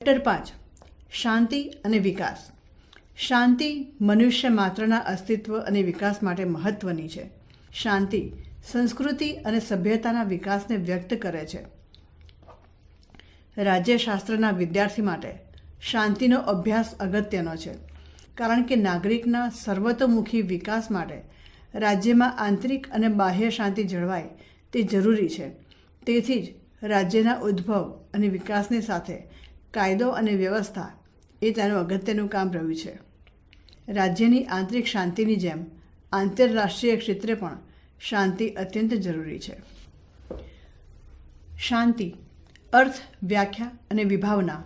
Chapter 5 શાંતિ અને વિકાસ. શાંતિ મનુષ્ય માત્રના અસ્તિત્વ અને વિકાસ માટે મહત્વની છે. શાંતિ સંસ્કૃતિ અને સભ્યતાના વિકાસને વ્યક્ત કરે છે. રાજ્યશાસ્ત્રના વિદ્યાર્થી માટે શાંતિનો અભ્યાસ અગત્યનો છે, કારણ કે નાગરિકના સર્વતોમુખી વિકાસ માટે રાજ્યમાં આંતરિક અને બાહ્ય શાંતિ જળવાય તે જરૂરી છે. તેથી જ રાજ્યના ઉદ્ભવ અને વિકાસની સાથે કાયદો અને વ્યવસ્થા એ તેનું અગત્યનું કામ રહ્યું છે. રાજ્યની આંતરિક શાંતિની જેમ આંતરરાષ્ટ્રીય ક્ષેત્રે પણ શાંતિ અત્યંત જરૂરી છે. શાંતિ અર્થ, વ્યાખ્યા અને વિભાવના.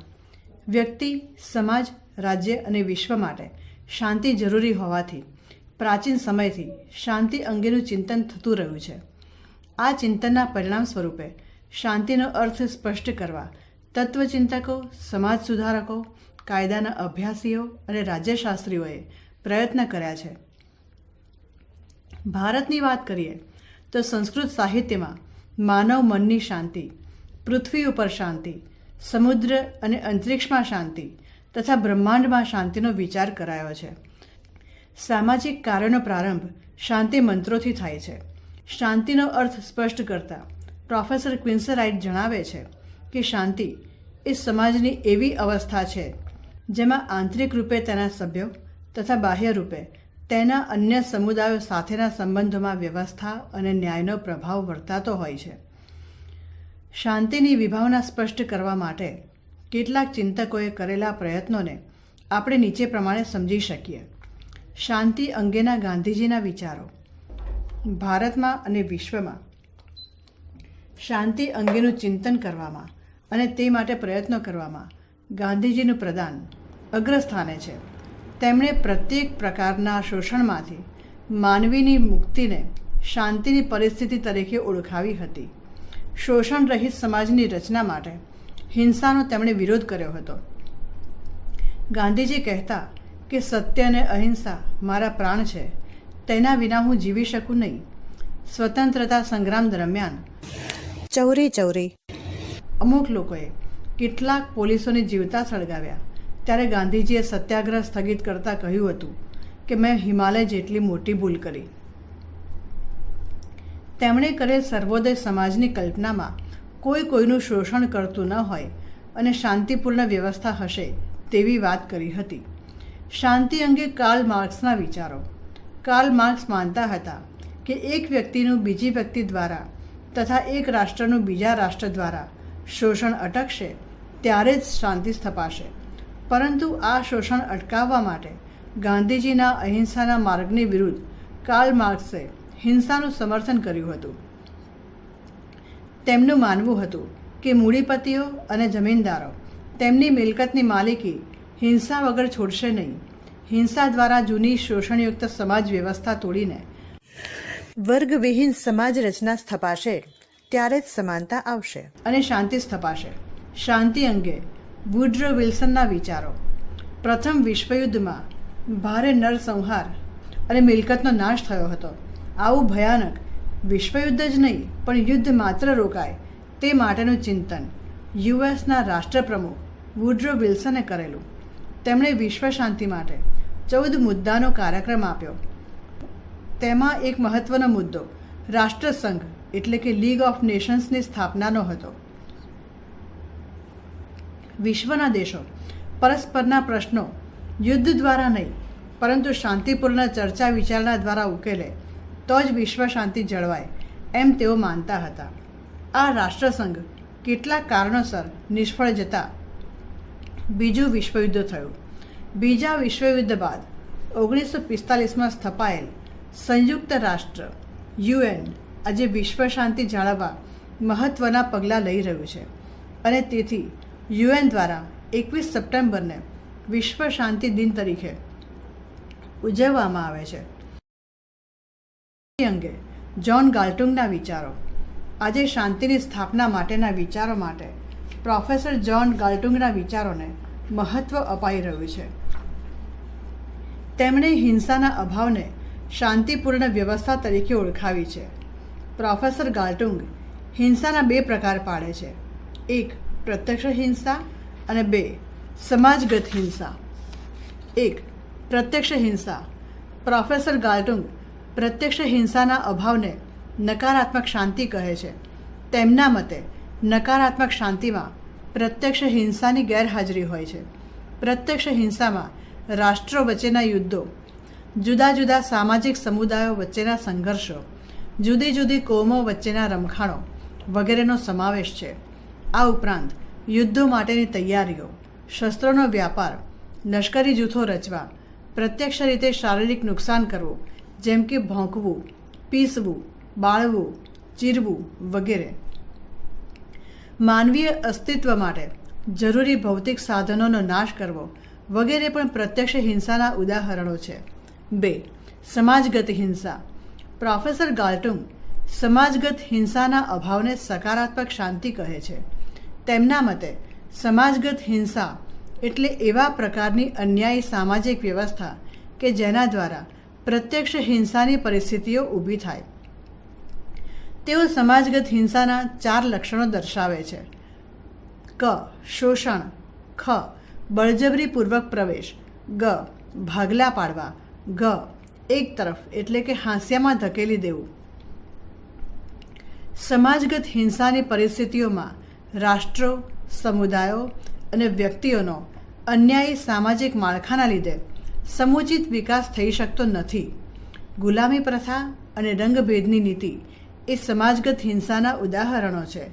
વ્યક્તિ, સમાજ, રાજ્ય અને વિશ્વ માટે શાંતિ જરૂરી હોવાથી પ્રાચીન સમયથી શાંતિ અંગેનું ચિંતન થતું રહ્યું છે. આ ચિંતનના પરિણામ સ્વરૂપે શાંતિનો અર્થ સ્પષ્ટ કરવા તત્વચિંતકો, સમાજ સુધારકો, કાયદાના અભ્યાસીઓ અને રાજ્યશાસ્ત્રીઓએ પ્રયત્ન કર્યા છે. ભારતની વાત કરીએ તો સંસ્કૃત સાહિત્યમાં માનવ મનની શાંતિ, પૃથ્વી ઉપર શાંતિ, સમુદ્ર અને અંતરિક્ષમાં શાંતિ તથા બ્રહ્માંડમાં શાંતિનો વિચાર કરાયો છે. સામાજિક કાર્યોનો પ્રારંભ શાંતિ મંત્રોથી થાય છે. શાંતિનો અર્થ સ્પષ્ટ કરતા પ્રોફેસર ક્વિન્સર રાઇટ જણાવે છે કે શાંતિ એ સમાજની એવી અવસ્થા છે જેમાં આંતરિક રૂપે તેના સભ્યો તથા બાહ્ય રૂપે તેના અન્ય સમુદાયો સાથેના સંબંધોમાં વ્યવસ્થા અને ન્યાયનો પ્રભાવ વર્તાતો હોય છે. શાંતિની વિભાવના સ્પષ્ટ કરવા માટે કેટલાક ચિંતકોએ કરેલા પ્રયત્નોને આપણે નીચે પ્રમાણે સમજી શકીએ. શાંતિ અંગેના ગાંધીજીના વિચારો. ભારતમાં અને વિશ્વમાં શાંતિ અંગેનું ચિંતન કરવામાં અને તે માટે પ્રયત્નો કરવામાં ગાંધીજીનું પ્રદાન અગ્રસ્થાને છે. તેમણે પ્રત્યેક પ્રકારના શોષણમાંથી માનવીની મુક્તિને શાંતિની પરિસ્થિતિ તરીકે ઓળખાવી હતી. શોષણ રહિત સમાજની રચના માટે હિંસાનો તેમણે વિરોધ કર્યો હતો. ગાંધીજી કહેતા કે સત્ય અને અહિંસા મારા પ્રાણ છે, તેના વિના હું જીવી શકું નહીં. સ્વતંત્રતા સંગ્રામ દરમિયાન ચૌરી અમુક લોકોએ કેટલાક પોલીસોને જીવતા સળગાવ્યા ત્યારે ગાંધીજીએ સત્યાગ્રહ સ્થગિત કરતાં કહ્યું હતું કે મેં હિમાલય જેટલી મોટી ભૂલ કરી. તેમણે કરેલ સર્વોદય સમાજની કલ્પનામાં કોઈનું શોષણ કરતું ન હોય અને શાંતિપૂર્ણ વ્યવસ્થા હશે તેવી વાત કરી હતી. શાંતિ અંગે કાર્લ માર્ક્સના વિચારો. કાર્લ માર્ક્સ માનતા હતા કે એક વ્યક્તિનું બીજી વ્યક્તિ દ્વારા તથા એક રાષ્ટ્રનું બીજા રાષ્ટ્ર દ્વારા શોષણ અટકશે ત્યારે જ શાંતિ સ્થપાશે. પરંતુ આ શોષણ અટકાવવા માટે ગાંધીજીના અહિંસાના માર્ગની વિરુદ્ધ કાર્લ માર્ક્સે હિંસાનું સમર્થન કર્યું હતું. તેમનું માનવું હતું કે મૂડીપતિઓ અને જમીનદારો તેમની મિલકતની માલિકી હિંસા વગર છોડશે નહીં. હિંસા દ્વારા જૂની શોષણયુક્ત સમાજ વ્યવસ્થા તોડીને વર્ગવિહીન સમાજ રચના સ્થપાશે ત્યારે જ સમાનતા આવશે અને શાંતિ સ્થપાશે. શાંતિ અંગે વુડરો વિલ્સનના વિચારો. પ્રથમ વિશ્વયુદ્ધમાં ભારે નરસંહાર અને મિલકતનો નાશ થયો હતો. આવું ભયાનક વિશ્વયુદ્ધ જ નહીં પણ યુદ્ધ માત્ર રોકાય તે માટેનું ચિંતન યુએસના રાષ્ટ્રપ્રમુખ વુડરો વિલ્સને કરેલું. તેમણે વિશ્વ શાંતિ માટે 14 મુદ્દાનો કાર્યક્રમ આપ્યો. તેમાં એક મહત્વનો મુદ્દો રાષ્ટ્રસંઘ એટલે કે લીગ ઓફ નેશન્સની સ્થાપનાનો હતો. વિશ્વના દેશો પરસ્પરના પ્રશ્નો યુદ્ધ દ્વારા નહીં પરંતુ શાંતિપૂર્ણ ચર્ચા વિચારણા દ્વારા ઉકેલે તો જ વિશ્વ શાંતિ જળવાય એમ તેઓ માનતા હતા. આ રાષ્ટ્રસંઘ કેટલાક કારણોસર નિષ્ફળ જતા બીજું વિશ્વયુદ્ધ થયું. બીજા વિશ્વયુદ્ધ બાદ 1945માં સ્થપાયેલ સંયુક્ત રાષ્ટ્ર UN આજે વિશ્વ શાંતિ જાળવવા મહત્ત્વના પગલાં લઈ રહ્યું છે અને તેથી UN દ્વારા 21 સપ્ટેમ્બરને વિશ્વ શાંતિ દિન તરીકે ઉજવવામાં આવે છે. અંગે જ્હોન ગાલ્ટુંગના વિચારો. આજે શાંતિની સ્થાપના માટેના વિચારો માટે પ્રોફેસર જ્હોન ગાલ્ટુંગના વિચારોને મહત્ત્વ અપાઈ રહ્યું છે. તેમણે હિંસાના અભાવને શાંતિપૂર્ણ વ્યવસ્થા તરીકે ઓળખાવી છે. પ્રોફેસર ગાલ્ટુંગ હિંસાના 2 પ્રકાર પાડે છે. એક પ્રત્યક્ષ હિંસા અને 2 સમાજગત હિંસા. 1. પ્રત્યક્ષ હિંસા. પ્રોફેસર ગાલ્ટુંગ પ્રત્યક્ષ હિંસાના અભાવને નકારાત્મક શાંતિ કહે છે. તેમના મતે નકારાત્મક શાંતિમાં પ્રત્યક્ષ હિંસાની ગેરહાજરી હોય છે. પ્રત્યક્ષ હિંસામાં રાષ્ટ્રો વચ્ચેના યુદ્ધો, જુદા જુદા સામાજિક સમુદાયો વચ્ચેના સંઘર્ષો, જુદી જુદી કોમો વચ્ચેના રમખાણો વગેરેનો સમાવેશ છે. આ ઉપરાંત યુદ્ધો માટેની તૈયારીઓ, શસ્ત્રોનો વ્યાપાર, લશ્કરી જૂથો રચવા, પ્રત્યક્ષ રીતે શારીરિક નુકસાન કરવું, જેમ કે ભોંકવું, પીસવું, બાળવું, ચીરવું વગેરે. માનવીય અસ્તિત્વ માટે જરૂરી ભૌતિક સાધનોનો નાશ કરવો વગેરે પણ પ્રત્યક્ષ હિંસાના ઉદાહરણો છે. 2. સમાજગત હિંસા. પ્રોફેસર ગાલ્ટુંગ સમાજગત હિંસાના અભાવને સકારાત્મક શાંતિ કહે છે. તેમના મતે સમાજગત હિંસા એટલે એવા પ્રકારની અન્યાયી સામાજિક વ્યવસ્થા કે જેના દ્વારા પ્રત્યક્ષ હિંસાની પરિસ્થિતિઓ ઊભી થાય. તેઓ સમાજગત હિંસાના 4 લક્ષણો દર્શાવે છે. ક. શોષણ. ખ. બળજબરીપૂર્વક પ્રવેશ. ગ. ભાગલા પાડવા. ઘ. એક તરફ એટલે કે હાંસિયામાં ધકેલી દેવું. સમાજગત હિંસાની પરિસ્થિતિઓમાં રાષ્ટ્રો, સમુદાયો અને વ્યક્તિઓનો અન્યાયી સામાજિક માળખાના લીધે સમુચિત વિકાસ થઈ શકતો નથી. ગુલામી પ્રથા અને રંગભેદની નીતિ એ સમાજગત હિંસાના ઉદાહરણો છે.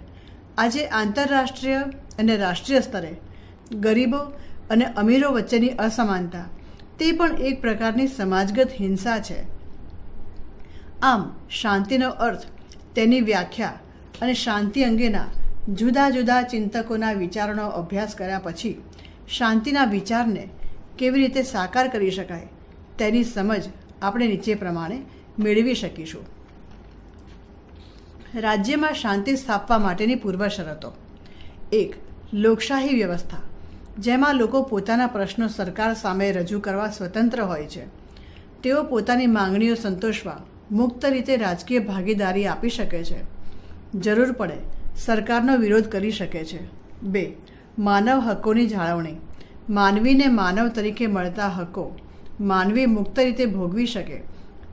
આજે આંતરરાષ્ટ્રીય અને રાષ્ટ્રીય સ્તરે ગરીબો અને અમીરો વચ્ચેની અસમાનતા તે પણ એક પ્રકારની સમાજગત હિંસા છે. આમ શાંતિનો અર્થ, તેની વ્યાખ્યા અને શાંતિ અંગેના જુદા જુદા ચિંતકોના વિચારોનો અભ્યાસ કર્યા પછી શાંતિના વિચારને કેવી રીતે સાકાર કરી શકાય તેની સમજ આપણે નીચે પ્રમાણે મેળવી શકીશું. રાજ્યમાં શાંતિ સ્થાપવા માટેની પૂર્વ શરતો. 1. લોકશાહી વ્યવસ્થા, જેમાં લોકો પોતાના પ્રશ્નો સરકાર સામે રજૂ કરવા સ્વતંત્ર હોય છે. તેઓ પોતાની માંગણીઓ સંતોષવા મુક્ત રીતે રાજકીય ભાગીદારી આપી શકે છે. જરૂર પડે સરકારનો વિરોધ કરી શકે છે. 2. માનવ હકોની જાળવણી, માનવીને માનવ તરીકે મળતા હકો માનવી મુક્ત રીતે ભોગવી શકે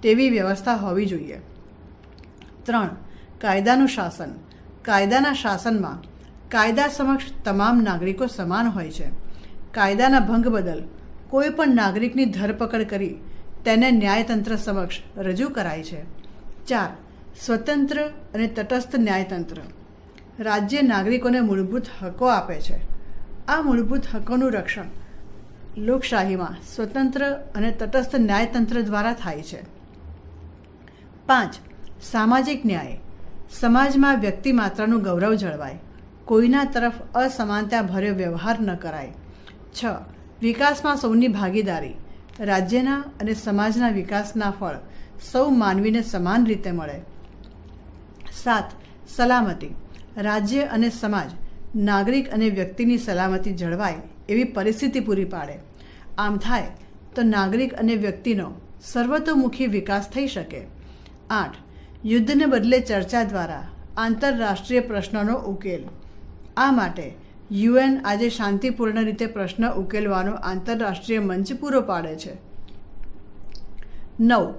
તેવી વ્યવસ્થા હોવી જોઈએ. 3. કાયદાનું શાસન, કાયદાના શાસનમાં કાયદા સમક્ષ તમામ નાગરિકો સમાન હોય છે. કાયદાના ભંગ બદલ કોઈ પણ નાગરિકની ધરપકડ કરી તેને ન્યાયતંત્ર સમક્ષ રજૂ કરાય છે. 4. સ્વતંત્ર અને તટસ્થ ન્યાયતંત્ર, રાજ્ય નાગરિકોને મૂળભૂત હકો આપે છે. આ મૂળભૂત હકોનું રક્ષણ લોકશાહીમાં સ્વતંત્ર અને તટસ્થ ન્યાયતંત્ર દ્વારા થાય છે. 5. સામાજિક ન્યાય, સમાજમાં વ્યક્તિ માત્રનું ગૌરવ જળવાય, કોઈના તરફ અસમાનતા ભર્યો વ્યવહાર ન કરાય. 6. વિકાસમાં સૌની ભાગીદારી, રાજ્યના અને સમાજના વિકાસના ફળ સૌ માનવીને સમાન રીતે મળે. 7. સલામતી, રાજ્ય અને સમાજ નાગરિક અને વ્યક્તિની સલામતી જળવાય એવી પરિસ્થિતિ પૂરી પાડે. આમ થાય તો નાગરિક અને વ્યક્તિનો સર્વતોમુખી વિકાસ થઈ શકે. 8. યુદ્ધને બદલે ચર્ચા દ્વારા આંતરરાષ્ટ્રીય પ્રશ્નોનો ઉકેલ. આ માટે UN આજે શાંતિપૂર્ણ રીતે પ્રશ્ન ઉકેલવાનો આંતરરાષ્ટ્રીય મંચ પૂરો પાડે છે. 9.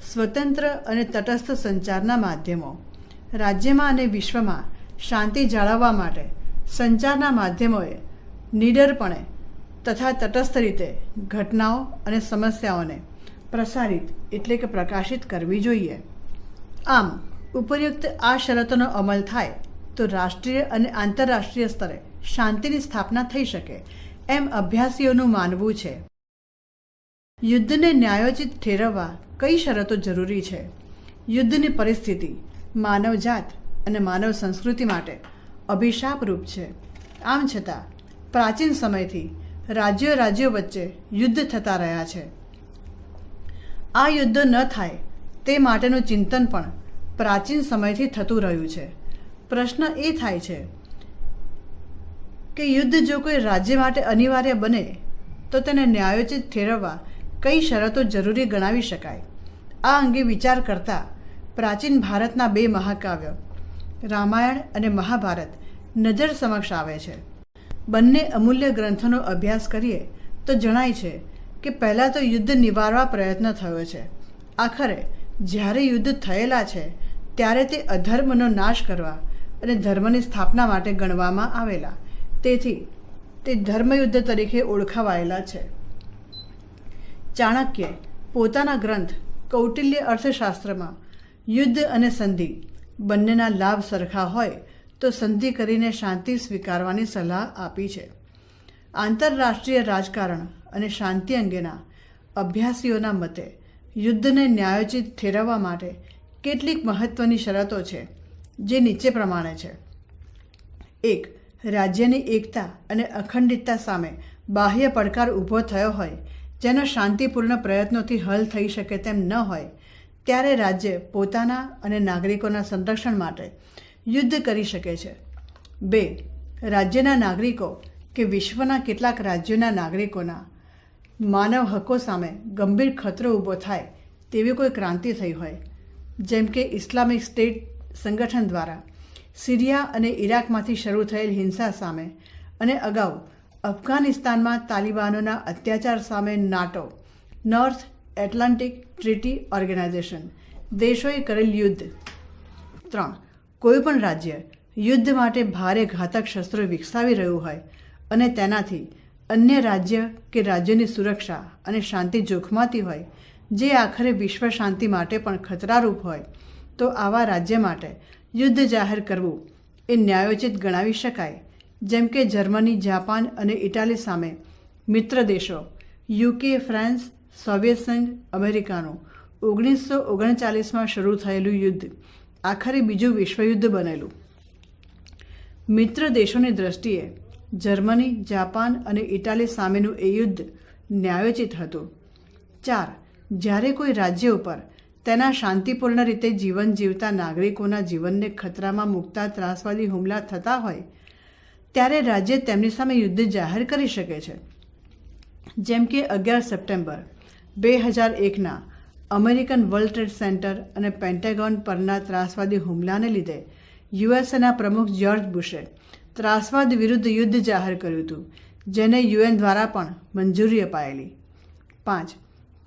સ્વતંત્ર અને તટસ્થ સંચારના માધ્યમો, રાજ્યમાં અને વિશ્વમાં શાંતિ જાળવવા માટે સંચારના માધ્યમોએ નિડરપણે તથા તટસ્થ રીતે ઘટનાઓ અને સમસ્યાઓને પ્રસારિત એટલે કે પ્રકાશિત કરવી જોઈએ. આમ ઉપયુક્ત આ શરતોનો અમલ થાય તો રાષ્ટ્રીય અને આંતરરાષ્ટ્રીય સ્તરે શાંતિની સ્થાપના થઈ શકે એમ અભ્યાસીઓનું માનવું છે. યુદ્ધને ન્યાયોચિત ઠેરવવા કઈ શરતો જરૂરી છે? યુદ્ધની પરિસ્થિતિ માનવજાત અને માનવ સંસ્કૃતિ માટે અભિશાપરૂપ છે. આમ છતાં પ્રાચીન સમયથી રાજ્યો વચ્ચે યુદ્ધ થતા રહ્યા છે. આ યુદ્ધો ન થાય તે માટેનું ચિંતન પણ પ્રાચીન સમયથી થતું રહ્યું છે. પ્રશ્ન એ થાય છે કે યુદ્ધ જો કોઈ રાજ્ય માટે અનિવાર્ય બને તો તેને ન્યાયોચિત ઠેરવવા કઈ શરતો જરૂરી ગણાવી શકાય? આ અંગે વિચાર કરતા પ્રાચીન ભારતના 2 મહાકાવ્યો રામાયણ અને મહાભારત નજર સમક્ષ આવે છે. બંને અમૂલ્ય ગ્રંથોનો અભ્યાસ કરીએ તો જણાય છે કે પહેલાં તો યુદ્ધ નિવારવા પ્રયત્ન થયો છે. આખરે જ્યારે યુદ્ધ થયેલા છે ત્યારે તે અધર્મનો નાશ કરવા અને ધર્મની સ્થાપના માટે ગણવામાં આવેલા. તેથી તે ધર્મયુદ્ધ તરીકે ઓળખાવાયેલા છે. ચાણક્યે પોતાના ગ્રંથ કૌટિલ્ય અર્થશાસ્ત્રમાં યુદ્ધ અને સંધિ બંનેના લાભ સરખા હોય તો સંધિ કરીને શાંતિ સ્વીકારવાની સલાહ આપી છે. આંતરરાષ્ટ્રીય રાજકારણ અને શાંતિ અંગેના અભ્યાસીઓના મતે યુદ્ધને ન્યાયોચિત ઠેરવવા માટે કેટલીક મહત્ત્વની શરતો છે, જે નીચે પ્રમાણે છે. 1. રાજ્યની એકતા અને અખંડિતતા સામે બાહ્ય પડકાર ઊભો થયો હોય જેનો શાંતિપૂર્ણ પ્રયત્નોથી હલ થઈ શકે તેમ ન હોય ત્યારે રાજ્ય પોતાના અને નાગરિકોના સંરક્ષણ માટે યુદ્ધ કરી શકે છે. 2. રાજ્યના નાગરિકો કે વિશ્વના કેટલાક રાજ્યોના નાગરિકોના માનવ હકો સામે ગંભીર ખતરો ઊભો થાય તેવી કોઈ ક્રાંતિ થઈ હોય, જેમ કે ઇસ્લામિક સ્ટેટ સંગઠન દ્વારા સિરિયા અને ઇરાકમાંથી શરૂ થયેલ હિંસા સામે અને અગાઉ અફઘાનિસ્તાનમાં તાલિબાનોના અત્યાચાર સામે NATO North Atlantic Treaty Organization દેશોએ કરેલ યુદ્ધ. 3. કોઈપણ રાજ્ય યુદ્ધ માટે ભારે ઘાતક શસ્ત્રો વિકસાવી રહ્યું હોય અને તેનાથી અન્ય રાજ્ય કે રાજ્યની સુરક્ષા અને શાંતિ જોખમાતી હોય, જે આખરે વિશ્વ શાંતિ માટે પણ ખતરારૂપ હોય, તો આવા રાજ્ય માટે યુદ્ધ જાહેર કરવું એ ન્યાયોચિત ગણાવી શકાય. જેમ કે જર્મની, જાપાન અને ઇટાલી સામે મિત્ર દેશો યુકે, ફ્રાન્સ, સોવિયત સંઘ, અમેરિકાનું 1939માં શરૂ થયેલું યુદ્ધ આખરે બીજું વિશ્વયુદ્ધ બનેલું. મિત્ર દેશોની દ્રષ્ટિએ જર્મની, જાપાન અને ઇટાલી સામેનું એ યુદ્ધ ન્યાયોચિત હતું. 4. જ્યારે કોઈ રાજ્ય ઉપર તેના શાંતિપૂર્ણ રીતે જીવન જીવતા નાગરિકોના જીવનને ખતરામાં મૂકતા ત્રાસવાદી હુમલા થતા હોય ત્યારે રાજ્ય તેમની સામે યુદ્ધ જાહેર કરી શકે છે. જેમ કે 11 સપ્ટેમ્બર 2001ના અમેરિકન વર્લ્ડ ટ્રેડ સેન્ટર અને પેન્ટેગોન પરના ત્રાસવાદી હુમલાને લીધે યુએસએના પ્રમુખ જ્યોર્જ બુશે ત્રાસવાદ વિરુદ્ધ યુદ્ધ જાહેર કર્યું હતું, જેને યુએન દ્વારા પણ મંજૂરી અપાયેલી. 5.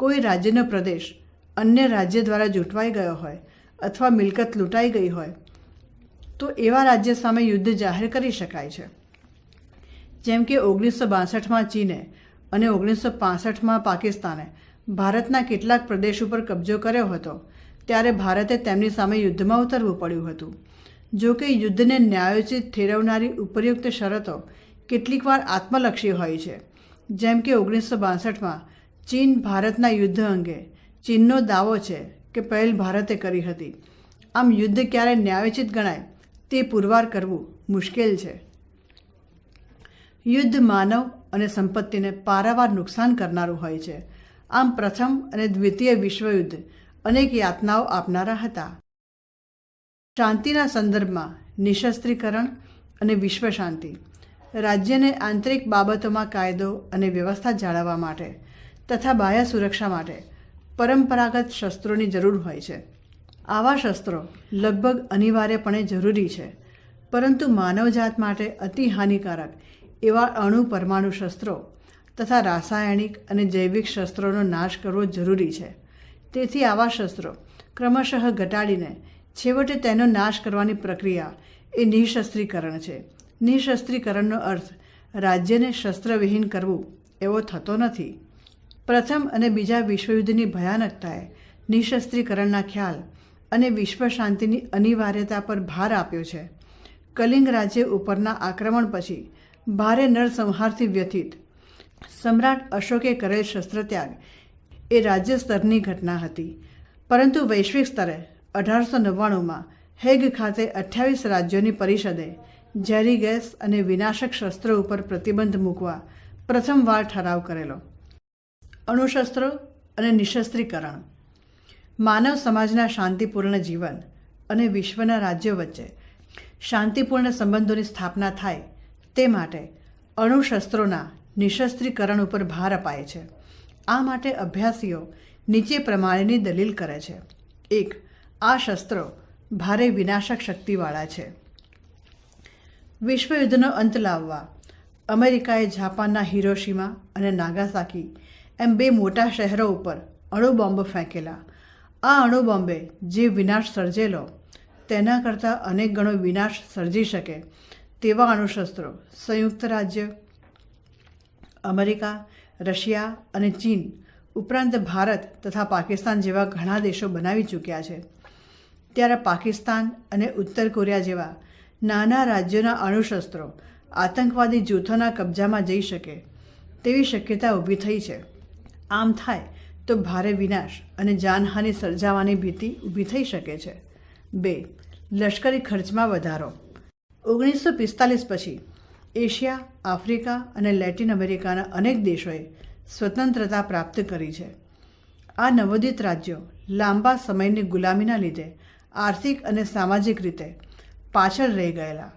કોઈ રાજ્યનો પ્રદેશ અન્ય રાજ્ય દ્વારા જૂટવાઈ ગયો હોય અથવા મિલકત લૂંટાઈ ગઈ હોય તો એવા રાજ્ય સામે યુદ્ધ જાહેર કરી શકાય છે. જેમ કે 1962માં ચીને અને 1965માં પાકિસ્તાને ભારતના કેટલાક પ્રદેશ ઉપર કબજો કર્યો હતો, ત્યારે ભારતે તેમની સામે યુદ્ધમાં ઉતરવું પડ્યું હતું. જો કે યુદ્ધને ન્યાયોચિત ઠેરવનારી ઉપયુક્ત શરતો કેટલીકવાર આત્મલક્ષી હોય છે. જેમ કે 1962માં ચીન ભારતના યુદ્ધ અંગે ચીનનો દાવો છે કે પહેલ ભારતે કરી હતી. આમ યુદ્ધ ક્યારે ન્યાયોચિત ગણાય તે પુરવાર કરવું મુશ્કેલ છે. યુદ્ધ માનવ અને સંપત્તિને પારાવાર નુકસાન કરનારું હોય છે. આમ પ્રથમ અને દ્વિતીય વિશ્વયુદ્ધ અનેક યાતનાઓ આપનારા હતા. શાંતિના સંદર્ભમાં નિશસ્ત્રીકરણ અને વિશ્વ શાંતિ. રાજ્યને આંતરિક બાબતોમાં કાયદો અને વ્યવસ્થા જાળવવા માટે તથા બાહ્ય સુરક્ષા માટે પરંપરાગત શસ્ત્રોની જરૂર હોય છે. આવા શસ્ત્રો લગભગ અનિવાર્યપણે જરૂરી છે, પરંતુ માનવજાત માટે અતિ હાનિકારક એવા અણુ પરમાણુ શસ્ત્રો તથા રાસાયણિક અને જૈવિક શસ્ત્રોનો નાશ કરવો જરૂરી છે. તેથી આવા શસ્ત્રો ક્રમશઃ ઘટાડીને છેવટે તેનો નાશ કરવાની પ્રક્રિયા એ નિઃશસ્ત્રીકરણ છે. નિઃશસ્ત્રીકરણનો અર્થ રાજ્યને શસ્ત્રવિહીન કરવું એવો થતો નથી. પ્રથમ અને બીજા વિશ્વયુદ્ધની ભયાનકતાએ નિઃશસ્ત્રીકરણના ખ્યાલ અને વિશ્વ શાંતિની અનિવાર્યતા પર ભાર આપ્યો છે. કલિંગ રાજ્ય ઉપરના આક્રમણ પછી ભારે નરસંહારથી વ્યથિત સમ્રાટ અશોકે કરેલ શસ્ત્રત્યાગ એ રાજ્ય સ્તરની ઘટના હતી, પરંતુ વૈશ્વિક સ્તરે 1899માં હેગ ખાતે 28 રાજ્યોની પરિષદે ઝેરી ગેસ અને વિનાશક શસ્ત્રો ઉપર પ્રતિબંધ મૂકવા પ્રથમવાર ઠરાવ કરેલો. અણુશસ્ત્રો અને નિઃશસ્ત્રીકરણ. માનવ સમાજના શાંતિપૂર્ણ જીવન અને વિશ્વના રાજ્યો વચ્ચે શાંતિપૂર્ણ સંબંધોની સ્થાપના થાય તે માટે અણુશસ્ત્રોના નિઃશસ્ત્રીકરણ ઉપર ભાર અપાય છે. આ માટે અભ્યાસીઓ નીચે પ્રમાણેની દલીલ કરે છે. 1. આ શસ્ત્રો ભારે વિનાશક શક્તિવાળા છે. વિશ્વયુદ્ધનો અંત લાવવા અમેરિકાએ જાપાનના હિરોશીમા અને નાગાસાકી એમ 2 મોટા શહેરો ઉપર અણુબોમ્બ ફેંકેલા. આ અણુબોમ્બે જે વિનાશ સર્જેલો તેના કરતાં અનેક ગણો વિનાશ સર્જી શકે તેવા અણુશસ્ત્રો સંયુક્ત રાજ્ય, અમેરિકા, રશિયા અને ચીન ઉપરાંત ભારત તથા પાકિસ્તાન જેવા ઘણા દેશો બનાવી ચૂક્યા છે. ત્યારે પાકિસ્તાન અને ઉત્તર કોરિયા જેવા નાના રાજ્યોના અણુશસ્ત્રો આતંકવાદી જૂથોના કબજામાં જઈ શકે તેવી શક્યતા ઊભી થઈ છે. આમ થાય તો ભારે વિનાશ અને જાનહાનિ સર્જાવાની ભીતિ ઊભી થઈ શકે છે. 2. લશ્કરી ખર્ચમાં વધારો. 1945 પછી એશિયા, આફ્રિકા અને લેટિન અમેરિકાના અનેક દેશોએ સ્વતંત્રતા પ્રાપ્ત કરી છે. આ નવોદિત રાજ્યો લાંબા સમયની ગુલામીના લીધે આર્થિક અને સામાજિક રીતે પાછળ રહી ગયેલા.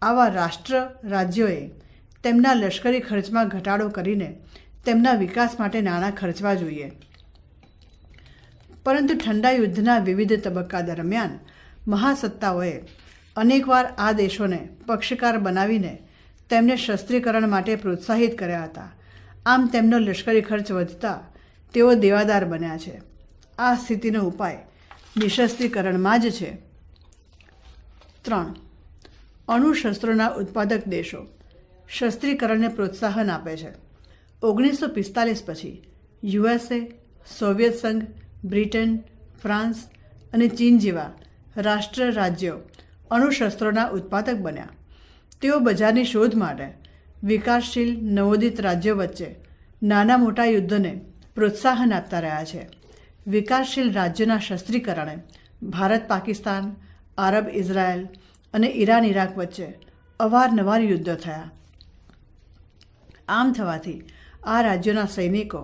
આવા રાષ્ટ્ર રાજ્યોએ તેમના લશ્કરી ખર્ચમાં ઘટાડો કરીને તેમના વિકાસ માટે નાણાં ખર્ચવા જોઈએ. પરંતુ ઠંડા યુદ્ધના વિવિધ તબક્કા દરમિયાન મહાસત્તાઓએ અનેકવાર આ દેશોને પક્ષકાર બનાવીને તેમને શસ્ત્રીકરણ માટે પ્રોત્સાહિત કર્યા હતા. આમ તેમનો લશ્કરી ખર્ચ વધતા તેઓ દેવાદાર બન્યા છે. આ સ્થિતિનો ઉપાય નિશસ્ત્રીકરણમાં જ છે. 3. અણુશસ્ત્રોના ઉત્પાદક દેશો શસ્ત્રીકરણને પ્રોત્સાહન આપે છે. 1945 પછી યુએસએ, સોવિયત સંઘ, બ્રિટન, ફ્રાન્સ અને ચીન જેવા રાષ્ટ્ર રાજ્યો અણુશસ્ત્રોના ઉત્પાદક બન્યા. તેઓ બજારની શોધ માટે વિકાસશીલ નવોદિત રાજ્યો વચ્ચે નાના મોટા યુદ્ધોને પ્રોત્સાહન આપતા રહ્યા છે. વિકાસશીલ રાજ્યોના શસ્ત્રીકરણે ભારત પાકિસ્તાન, આરબ ઇઝરાયલ અને ઈરાન ઇરાક વચ્ચે અવારનવાર યુદ્ધો થયા. આમ થવાથી આ રાજ્યોના સૈનિકો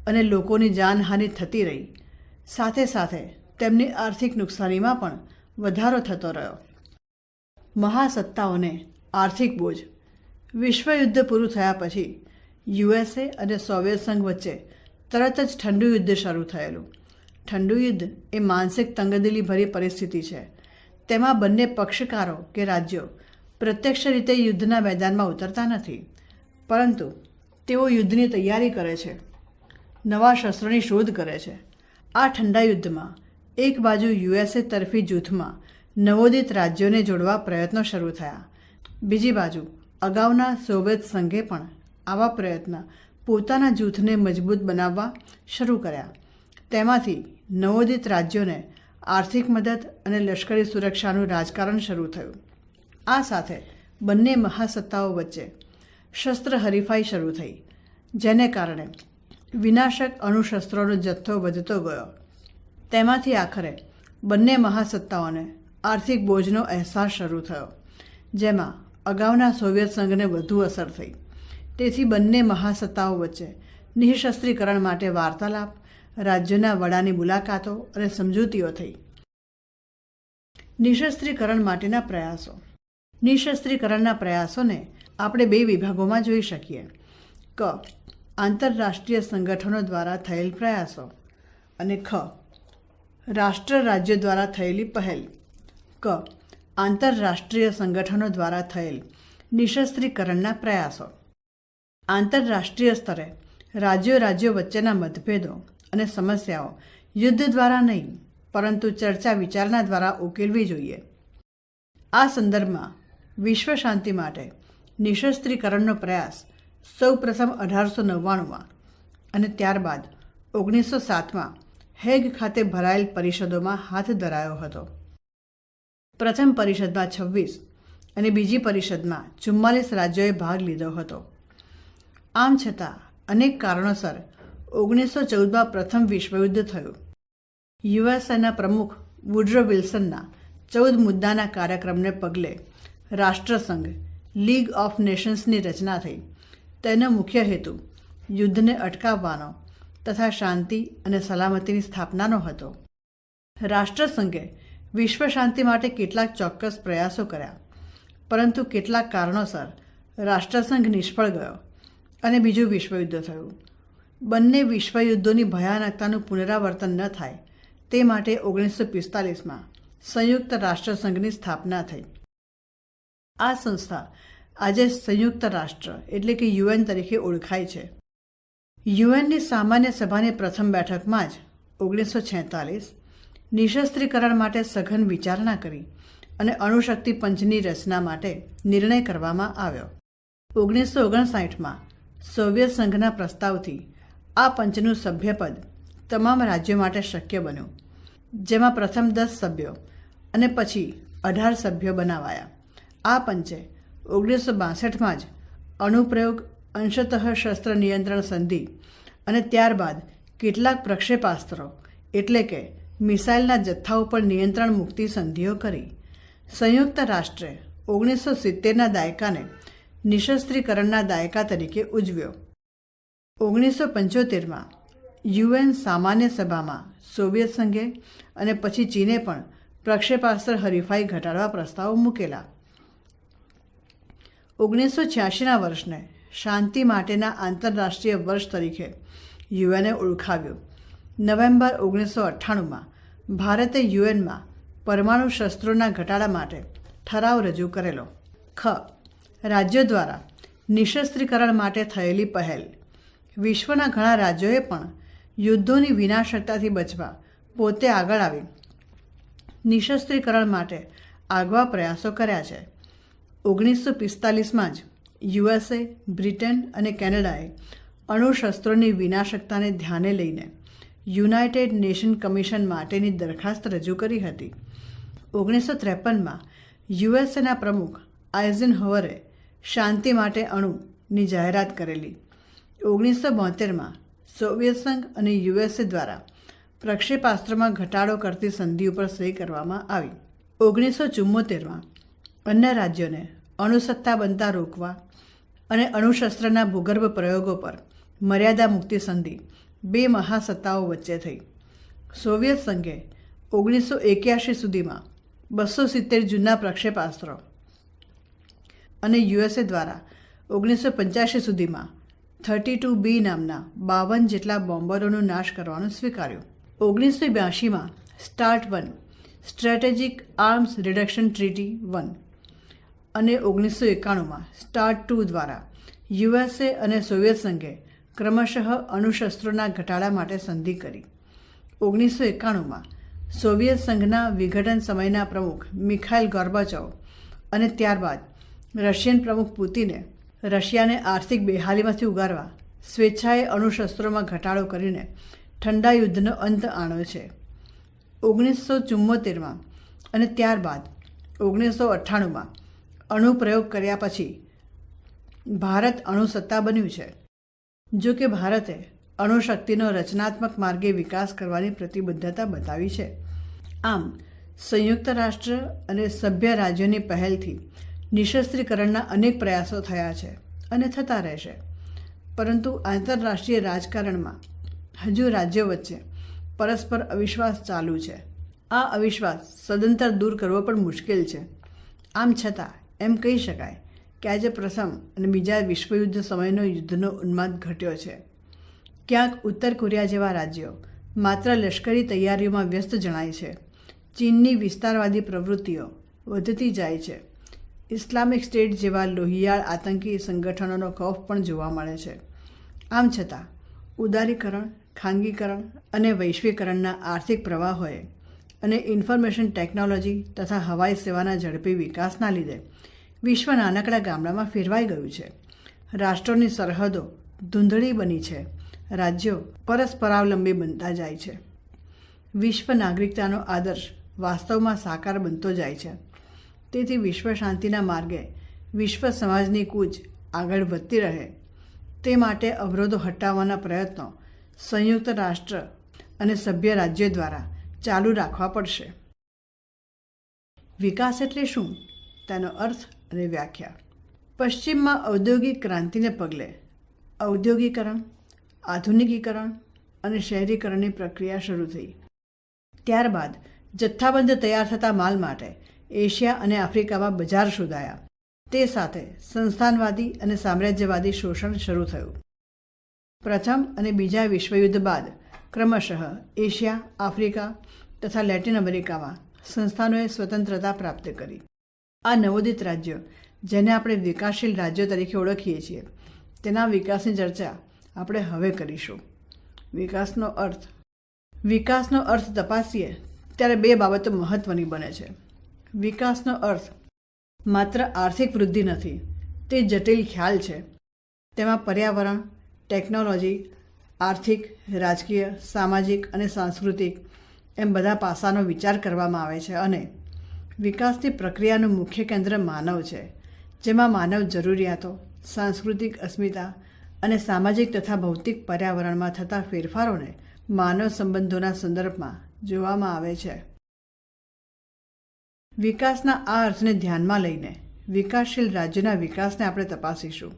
અને લોકોની જાનહાનિ થતી રહી. સાથે સાથે તેમની આર્થિક નુકસાનીમાં પણ વધારો થતો રહ્યો. મહાસત્તાઓને આર્થિક બોજ. વિશ્વયુદ્ધ પૂરું થયા પછી યુએસએ અને સોવિયત સંઘ વચ્ચે તરત જ ઠંડુ યુદ્ધ શરૂ થયેલું. ઠંડુ યુદ્ધ એ માનસિક તંગદિલીભરી પરિસ્થિતિ છે. તેમાં બંને પક્ષકારો કે રાજ્યો પ્રત્યક્ષ રીતે યુદ્ધના મેદાનમાં ઉતરતા નથી, પરંતુ તેઓ યુદ્ધની તૈયારી કરે છે, નવા શસ્ત્રોની શોધ કરે છે. આ ઠંડા યુદ્ધમાં એક બાજુ યુએસએ તરફી જૂથમાં નવોદિત રાજ્યોને જોડવા પ્રયત્નો શરૂ થયા. બીજી બાજુ અગાઉના સોવિયત સંઘે પણ આવા પ્રયત્ન પોતાના જૂથને મજબૂત બનાવવા શરૂ કર્યા. તેમાંથી નવોદિત રાજ્યોને આર્થિક મદદ અને લશ્કરી સુરક્ષાનું રાજકારણ શરૂ થયું. આ સાથે બંને મહાસત્તાઓ વચ્ચે શસ્ત્ર હરીફાઈ શરૂ થઈ, જેને કારણે વિનાશક અણુશસ્ત્રોનો જથ્થો વધતો ગયો. તેમાંથી આખરે બંને મહાસત્તાઓને આર્થિક બોજનો અહેસાસ શરૂ થયો, જેમાં અગાઉના સોવિયત સંઘને વધુ અસર થઈ. તેથી બંને મહાસત્તાઓ વચ્ચે નિઃશસ્ત્રીકરણ માટે વાર્તાલાપ, રાજ્યોના વડાની મુલાકાતો અને સમજૂતીઓ થઈ. નિઃશસ્ત્રીકરણ માટેના પ્રયાસો. નિઃશસ્ત્રીકરણના પ્રયાસોને આપણે 2 વિભાગોમાં જોઈ શકીએ. ક. આંતરરાષ્ટ્રીય સંગઠનો દ્વારા થયેલ પ્રયાસો અને ખ. રાષ્ટ્ર રાજ્યો દ્વારા થયેલી પહેલ. ક. આંતરરાષ્ટ્રીય સંગઠનો દ્વારા થયેલ નિઃશસ્ત્રીકરણના પ્રયાસો. આંતરરાષ્ટ્રીય સ્તરે રાજ્યો વચ્ચેના મતભેદો અને સમસ્યાઓ યુદ્ધ દ્વારા નહીં, પરંતુ ચર્ચા વિચારણા દ્વારા ઉકેલવી જોઈએ. આ સંદર્ભમાં વિશ્વ શાંતિ માટે નિઃશસ્ત્રીકરણનો પ્રયાસ સૌપ્રથમ 1899માં અને ત્યારબાદ 1907માં હેગ ખાતે ભરાયેલ પરિષદોમાં હાથ ધરાયો હતો. પ્રથમ પરિષદમાં 26 અને બીજી પરિષદમાં 44 રાજ્યોએ ભાગ લીધો હતો. આમ છતાં અનેક કારણોસર 1914માં પ્રથમ વિશ્વયુદ્ધ થયું. યુએસએના પ્રમુખ વુડરો વિલ્સનના 14 મુદ્દાના કાર્યક્રમને પગલે રાષ્ટ્રસંઘ લીગ ઓફ નેશન્સની રચના થઈ. તેનો મુખ્ય હેતુ યુદ્ધને અટકાવવાનો તથા શાંતિ અને સલામતીની સ્થાપનાનો હતો. રાષ્ટ્રસંઘે વિશ્વ શાંતિ માટે કેટલાક ચોક્કસ પ્રયાસો કર્યા, પરંતુ કેટલાક કારણોસર રાષ્ટ્રસંઘ નિષ્ફળ ગયો અને બીજું વિશ્વયુદ્ધ થયું. બંને વિશ્વયુદ્ધોની ભયાનકતાનું પુનરાવર્તન ન થાય તે માટે 1945માં સંયુક્ત રાષ્ટ્રસંઘની સ્થાપના થઈ. આ સંસ્થા આજે સંયુક્ત રાષ્ટ્ર એટલે કે યુએન તરીકે ઓળખાય છે. યુએનની સામાન્ય સભાની પ્રથમ બેઠકમાં જ 1946 નિશસ્ત્રીકરણ માટે સઘન વિચારણા કરી અને અણુશક્તિ પંચની રચના માટે નિર્ણય કરવામાં આવ્યો. 1959માં સોવિયત સંઘના પ્રસ્તાવથી આ પંચનું સભ્યપદ તમામ રાજ્યો માટે શક્ય બન્યું, જેમાં પ્રથમ 10 સભ્યો અને પછી 18 સભ્યો બનાવાયા. આ પંચે 1962માં જ અણુપ્રયોગ, અંશતઃ શસ્ત્ર નિયંત્રણ સંધિ અને ત્યારબાદ કેટલાક પ્રક્ષેપાસ્ત્રો એટલે કે મિસાઇલના જથ્થા ઉપર નિયંત્રણ મુક્તિ સંધિઓ કરી. સંયુક્ત રાષ્ટ્રે 1970ના દાયકાને નિશસ્ત્રીકરણના દાયકા તરીકે ઉજવ્યો. 1975માં યુએન સામાન્ય સભામાં સોવિયત સંઘે અને પછી ચીને પણ પ્રક્ષેપાસ્ત્ર હરીફાઈ ઘટાડવા પ્રસ્તાવો મૂકેલા. 1986ના વર્ષને શાંતિ માટેના આંતરરાષ્ટ્રીય વર્ષ તરીકે યુએને ઓળખાવ્યું. નવેમ્બર 1998માં ભારતે યુએનમાં પરમાણુ શસ્ત્રોના ઘટાડા માટે ઠરાવ રજૂ કરેલો. રાજ્યો દ્વારા નિશસ્ત્રીકરણ માટે થયેલી પહેલ. વિશ્વના ઘણા રાજ્યોએ પણ યુદ્ધોની વિનાશકતાથી બચવા પોતે આગળ આવી નિશસ્ત્રીકરણ માટે આગવા પ્રયાસો કર્યા છે. 1945માં જ યુએસએ, બ્રિટન અને કેનેડાએ અણુશસ્ત્રોની વિનાશકતાને ધ્યાને લઈને યુનાઇટેડ નેશન કમિશન માટેની દરખાસ્ત રજૂ કરી હતી. 1953માં યુએસએના પ્રમુખ આઇઝનહોવરે શાંતિ માટે અણુની જાહેરાત કરેલી. 1972માં સોવિયત સંઘ અને યુએસએ દ્વારા પ્રક્ષેપાસ્ત્રોમાં ઘટાડો કરતી સંધિ ઉપર સહી કરવામાં આવી. 1974માં અન્ય રાજ્યોને અણુસત્તા બનતા રોકવા અને અણુશસ્ત્રના ભૂગર્ભ પ્રયોગો પર મર્યાદા મુક્તિ સંધિ 2 મહાસત્તાઓ વચ્ચે થઈ. સોવિયત સંઘે 1981 સુધીમાં 270 જૂના પ્રક્ષેપાસ્ત્રો અને યુએસએ દ્વારા 1985 સુધીમાં 32B નામના 52 જેટલા બોમ્બરોનો નાશ કરવાનું સ્વીકાર્યું. 1982માં START-1 strategic arms reduction treaty 1 અને 1991માં START-2 દ્વારા યુએસએ અને સોવિયત સંઘે ક્રમશઃ અણુશસ્ત્રોના ઘટાડા માટે સંધિ કરી. 1991માં સોવિયત સંઘના વિઘટન સમયના પ્રમુખ મિખાઇલ ગોર્બાચોવ અને ત્યારબાદ રશિયન પ્રમુખ પુતિને રશિયાને આર્થિક બેહાલીમાંથી ઉગારવા સ્વેચ્છાએ અણુશસ્ત્રોમાં ઘટાડો કરીને ઠંડા યુદ્ધનો અંત આણ્યો છે. 1974માં અને ત્યારબાદ 1998માં અણુપ્રયોગ કર્યા પછી ભારત અણુસત્તા બન્યું છે. જો કે ભારતે અણુશક્તિનો રચનાત્મક માર્ગે વિકાસ કરવાની પ્રતિબદ્ધતા બતાવી છે. આમ સંયુક્ત રાષ્ટ્ર અને સભ્ય રાજ્યોની પહેલથી નિશસ્ત્રીકરણના અનેક પ્રયાસો થયા છે અને થતા રહેશે. પરંતુ આંતરરાષ્ટ્રીય રાજકારણમાં હજુ રાજ્યો વચ્ચે પરસ્પર અવિશ્વાસ ચાલુ છે. આ અવિશ્વાસ સદંતર દૂર કરવો પણ મુશ્કેલ છે. આમ છતાં એમ કહી શકાય કે આજે પ્રથમ અને બીજા વિશ્વયુદ્ધ સમયનો યુદ્ધનો ઉન્માદ ઘટ્યો છે. ક્યાંક ઉત્તર કોરિયા જેવા રાજ્યો માત્ર લશ્કરી તૈયારીઓમાં વ્યસ્ત જણાય છે. ચીનની વિસ્તારવાદી પ્રવૃત્તિઓ વધતી જાય છે. ઇસ્લામિક સ્ટેટ જેવા લોહિયાળ આતંકી સંગઠનોનો ખૌફ પણ જોવા મળે છે. આમ છતાં ઉદારીકરણ, ખાનગીકરણ અને વૈશ્વિકરણના આર્થિક પ્રવાહોએ અને ઇન્ફોર્મેશન ટેકનોલોજી તથા હવાઈ સેવાના ઝડપી વિકાસના લીધે વિશ્વ નાનકડા ગામડામાં ફેરવાઈ ગયું છે. રાષ્ટ્રોની સરહદો ધૂંધળી બની છે. રાજ્યો પરસ્પરાવલંબી બનતા જાય છે. વિશ્વ નાગરિકતાનો આદર્શ વાસ્તવમાં સાકાર બનતો જાય છે. તેથી વિશ્વ શાંતિના માર્ગે વિશ્વ સમાજની કૂચ આગળ વધતી રહે તે માટે અવરોધો હટાવવાના પ્રયત્નો સંયુક્ત રાષ્ટ્ર અને સભ્ય રાજ્યો દ્વારા ચાલુ રાખવા પડશે. વિકાસ એટલે શું? તેનો અર્થ અને વ્યાખ્યા. પશ્ચિમમાં ઔદ્યોગિક ક્રાંતિને પગલે ઔદ્યોગિકરણ, આધુનિકીકરણ અને શહેરીકરણની પ્રક્રિયા શરૂ થઈ. ત્યારબાદ જથ્થાબંધ તૈયાર થતા માલ માટે એશિયા અને આફ્રિકામાં બજાર શોધાયા. તે સાથે સંસ્થાનવાદી અને સામ્રાજ્યવાદી શોષણ શરૂ થયું. પ્રથમ અને બીજા વિશ્વયુદ્ધ બાદ ક્રમશઃ એશિયા, આફ્રિકા તથા લેટિન અમેરિકામાં સંસ્થાનોએ સ્વતંત્રતા પ્રાપ્ત કરી. આ નવોદિત રાજ્યો જેને આપણે વિકાસશીલ રાજ્યો તરીકે ઓળખીએ છીએ, તેના વિકાસની ચર્ચા આપણે હવે કરીશું. વિકાસનો અર્થ તપાસીએ ત્યારે બે બાબતો મહત્ત્વની બને છે. વિકાસનો અર્થ માત્ર આર્થિક વૃદ્ધિ નથી, તે જટિલ ખ્યાલ છે. તેમાં પર્યાવરણ, ટેકનોલોજી, આર્થિક, રાજકીય, સામાજિક અને સાંસ્કૃતિક એમ બધા પાસાનો વિચાર કરવામાં આવે છે. અને વિકાસની પ્રક્રિયાનું મુખ્ય કેન્દ્ર માનવ છે, જેમાં માનવ જરૂરિયાતો, સાંસ્કૃતિક અસ્મિતા અને સામાજિક તથા ભૌતિક પર્યાવરણમાં થતા ફેરફારોને માનવ સંબંધોના સંદર્ભમાં જોવામાં આવે છે. વિકાસના આ અર્થને ધ્યાનમાં લઈને વિકાસશીલ રાજ્યોના વિકાસને આપણે તપાસીશું.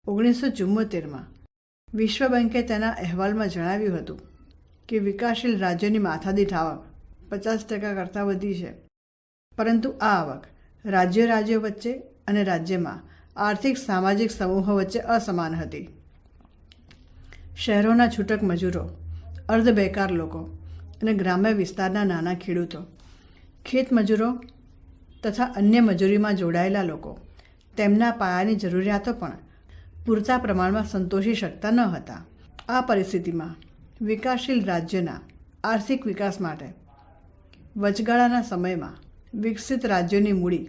1974માં વિશ્વ બેંકે તેના અહેવાલમાં જણાવ્યું હતું કે વિકાસશીલ રાજ્યોની માથાદીઠ આવક 50% કરતાં વધી છે, પરંતુ આ આવક રાજ્યો વચ્ચે અને રાજ્યમાં આર્થિક સામાજિક સમૂહો વચ્ચે અસમાન હતી. શહેરોના છૂટક મજૂરો, અર્ધ બેકાર લોકો અને ગ્રામ્ય વિસ્તારના નાના ખેડૂતો, ખેત મજૂરો તથા અન્ય મજૂરીમાં જોડાયેલા લોકો તેમના પાયાની જરૂરિયાતો પણ પૂરતા પ્રમાણમાં સંતોષી શકતા ન હતા. આ પરિસ્થિતિમાં વિકાસશીલ રાજ્યોના આર્થિક વિકાસ માટે વચગાળાના સમયમાં વિકસિત રાજ્યોની મૂડી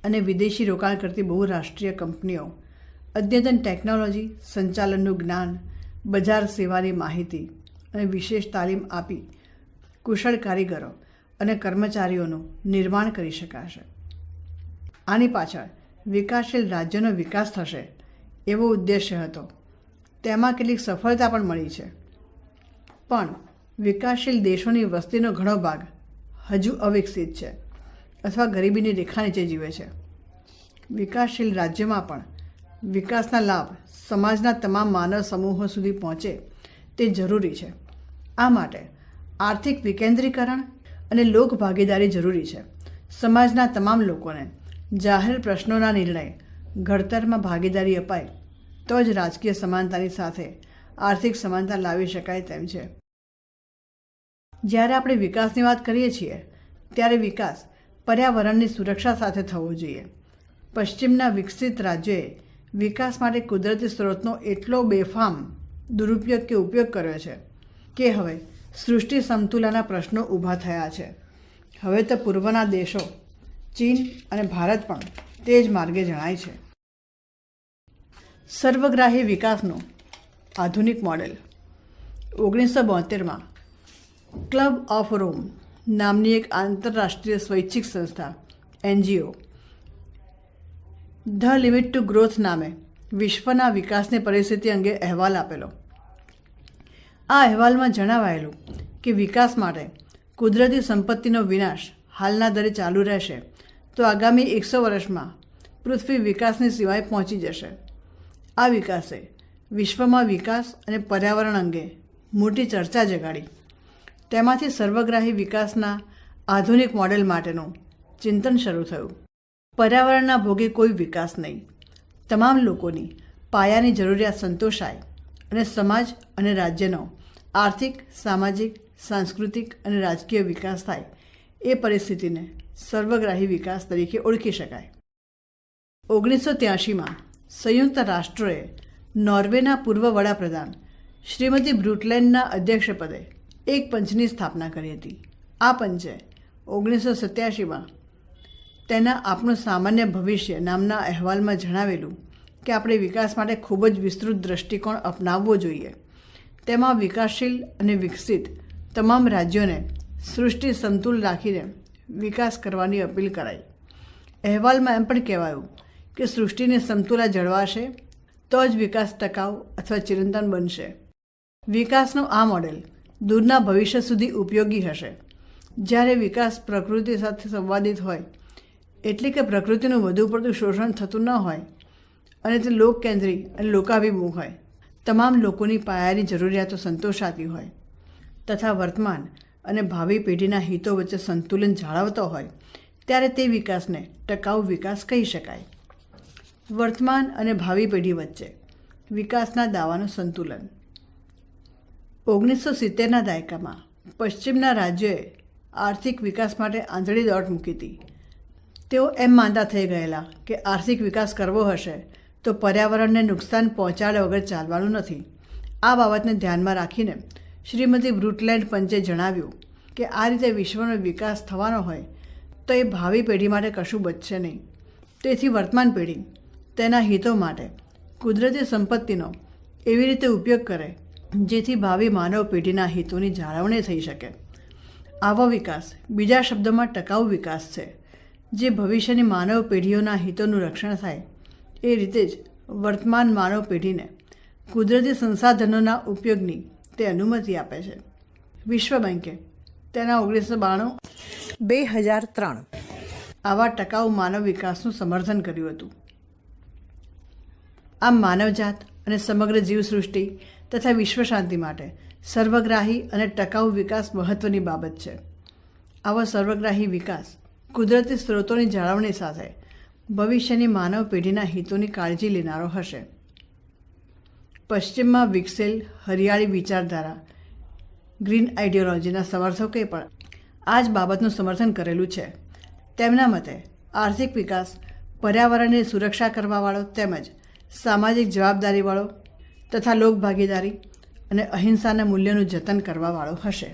અને વિદેશી રોકાણ કરતી બહુરાષ્ટ્રીય કંપનીઓ અદ્યતન ટેકનોલોજી, સંચાલનનું જ્ઞાન, બજાર સેવાની માહિતી અને વિશેષ તાલીમ આપી કુશળ કારીગરો અને કર્મચારીઓનું નિર્માણ કરી શકાશે. આની પાછળ વિકાસશીલ રાજ્યોનો વિકાસ થશે એવો ઉદ્દેશ્ય હતો. તેમાં કેટલીક સફળતા પણ મળી છે, પણ વિકાસશીલ દેશોની વસ્તીનો ઘણો ભાગ હજુ અવિકસિત છે અથવા ગરીબીની રેખા નીચે જીવે છે. વિકાસશીલ રાજ્યોમાં પણ વિકાસના લાભ સમાજના તમામ માનવ સમૂહો સુધી પહોંચે તે જરૂરી છે. આ માટે આર્થિક વિકેન્દ્રીકરણ અને લોક ભાગીદારી જરૂરી છે. સમાજના તમામ લોકોને જાહેર પ્રશ્નોના નિર્ણય ઘડતરમાં ભાગીદારી અપાય તો જ રાજકીય સમાનતાની સાથે આર્થિક સમાનતા લાવી શકાય તેમ છે. જ્યારે આપણે વિકાસની વાત કરીએ છીએ ત્યારે વિકાસ પર્યાવરણની સુરક્ષા સાથે થવો જોઈએ. પશ્ચિમના વિકસિત રાજ્યોએ વિકાસ માટે કુદરતી સ્ત્રોતનો એટલો બેફામ દુરુપયોગ કે ઉપયોગ કર્યો છે કે હવે સૃષ્ટિ સમતુલાના પ્રશ્નો ઊભા થયા છે. હવે તો પૂર્વના દેશો ચીન અને ભારત પણ તે જ માર્ગે જણાય છે. સર્વગ્રાહી વિકાસનું આધુનિક મોડેલ 1972માં ક્લબ ઓફ રોમ નામની એક આંતરરાષ્ટ્રીય સ્વૈચ્છિક સંસ્થા NGO the limit to growth નામે વિશ્વના વિકાસની પરિસ્થિતિ અંગે અહેવાલ આપેલો. આ અહેવાલમાં જણાવાયેલું કે વિકાસ માટે કુદરતી સંપત્તિનો વિનાશ હાલના દરે ચાલુ રહેશે તો આગામી 100 વર્ષમાં પૃથ્વી વિકાસની સીમાએ પહોંચી જશે. આ વિકાસે વિશ્વમાં વિકાસ અને પર્યાવરણ અંગે મોટી ચર્ચા જગાડી. તેમાંથી સર્વગ્રાહી વિકાસના આધુનિક મોડેલ માટેનું ચિંતન શરૂ થયું. પર્યાવરણના ભોગે કોઈ વિકાસ નહીં, તમામ લોકોની પાયાની જરૂરિયાત સંતોષાય અને સમાજ અને રાજ્યનો આર્થિક, સામાજિક, સાંસ્કૃતિક અને રાજકીય વિકાસ થાય એ પરિસ્થિતિને સર્વગ્રાહી વિકાસ તરીકે ઓળખી શકાય. 1983માં સંયુક્ત રાષ્ટ્રોએ નોર્વેના પૂર્વ વડાપ્રધાન શ્રીમતી બ્રુટલેન્ડના અધ્યક્ષપદે એક પંચની સ્થાપના કરી હતી. આ પંચે 1987માં તેના આપણું સામાન્ય ભવિષ્ય નામના અહેવાલમાં જણાવેલું કે આપણે વિકાસ માટે ખૂબ જ વિસ્તૃત દૃષ્ટિકોણ અપનાવવો જોઈએ. તેમાં વિકાસશીલ અને વિકસિત તમામ રાજ્યોને સૃષ્ટિ સમતુલ રાખીને વિકાસ કરવાની અપીલ કરાઈ. અહેવાલમાં એમ પણ કહેવાયું કે સૃષ્ટિની સમતુલા જળવાશે તો જ વિકાસ ટકાઉ અથવા ચિરંતન બનશે. વિકાસનું આ મોડેલ દૂરના ભવિષ્ય સુધી ઉપયોગી હશે. જ્યારે વિકાસ પ્રકૃતિ સાથે સંવાદિત હોય, એટલે કે પ્રકૃતિનું વધુ પડતું શોષણ થતું ન હોય અને તે લોકકેન્દ્રી અને લોકાભિમુખ હોય, તમામ લોકોની પાયાની જરૂરિયાતો સંતોષાતી હોય તથા વર્તમાન અને ભાવિ પેઢીના હિતો વચ્ચે સંતુલન જાળવતો હોય, ત્યારે તે વિકાસને ટકાઉ વિકાસ કહી શકાય. વર્તમાન અને ભાવિ પેઢી વચ્ચે વિકાસના દાવાનું સંતુલન. 1970ના દાયકામાં પશ્ચિમના રાજ્યોએ આર્થિક વિકાસ માટે આંધળી દોટ મૂકી હતી. તેઓ એમ માનતા થઈ ગયેલા કે આર્થિક વિકાસ કરવો હશે તો પર્યાવરણને નુકસાન પહોંચાડ્યા વગર ચાલવાનું નથી. આ બાબતને ધ્યાનમાં રાખીને શ્રીમતી બ્રુટલેન્ડ પંચે જણાવ્યું કે આ રીતે વિશ્વનો વિકાસ થવાનો હોય તો એ ભાવિ પેઢી માટે કશું બચશે નહીં. તેથી વર્તમાન પેઢી તેના હિતો માટે કુદરતી સંપત્તિનો એવી રીતે ઉપયોગ કરે જેથી ભાવિ માનવ પેઢીના હિતોની જાળવણી થઈ શકે. આવો વિકાસ બીજા શબ્દોમાં ટકાઉ વિકાસ છે, જે ભવિષ્યની માનવ પેઢીઓના હિતોનું રક્ષણ થાય એ રીતે જ વર્તમાન માનવ પેઢીને કુદરતી સંસાધનોના ઉપયોગની તે અનુમતિ આપે છે. વિશ્વ બેંકે તેના 1992-2003 આવા ટકાઉ માનવ વિકાસનું સમર્થન કર્યું હતું. આમ માનવજાત અને સમગ્ર જીવસૃષ્ટિ તથા વિશ્વ શાંતિ માટે સર્વગ્રાહી અને ટકાઉ વિકાસ મહત્ત્વની બાબત છે. આવો સર્વગ્રાહી વિકાસ કુદરતી સ્ત્રોતોની જાળવણી સાથે ભવિષ્યની માનવ પેઢીના હિતોની કાળજી લેનારો હશે. પશ્ચિમમાં વિકસેલ હરિયાળી વિચારધારા ગ્રીન આઇડિયોલોજીના સમર્થકોએ પણ આ જ બાબતનું સમર્થન કરેલું છે. તેમના મતે આર્થિક વિકાસ પર્યાવરણની સુરક્ષા કરવાવાળો તેમજ સામાજિક જવાબદારીવાળો તથા લોકભાગીદારી અને અહિંસાના મૂલ્યોનું જતન કરવાવાળો હશે.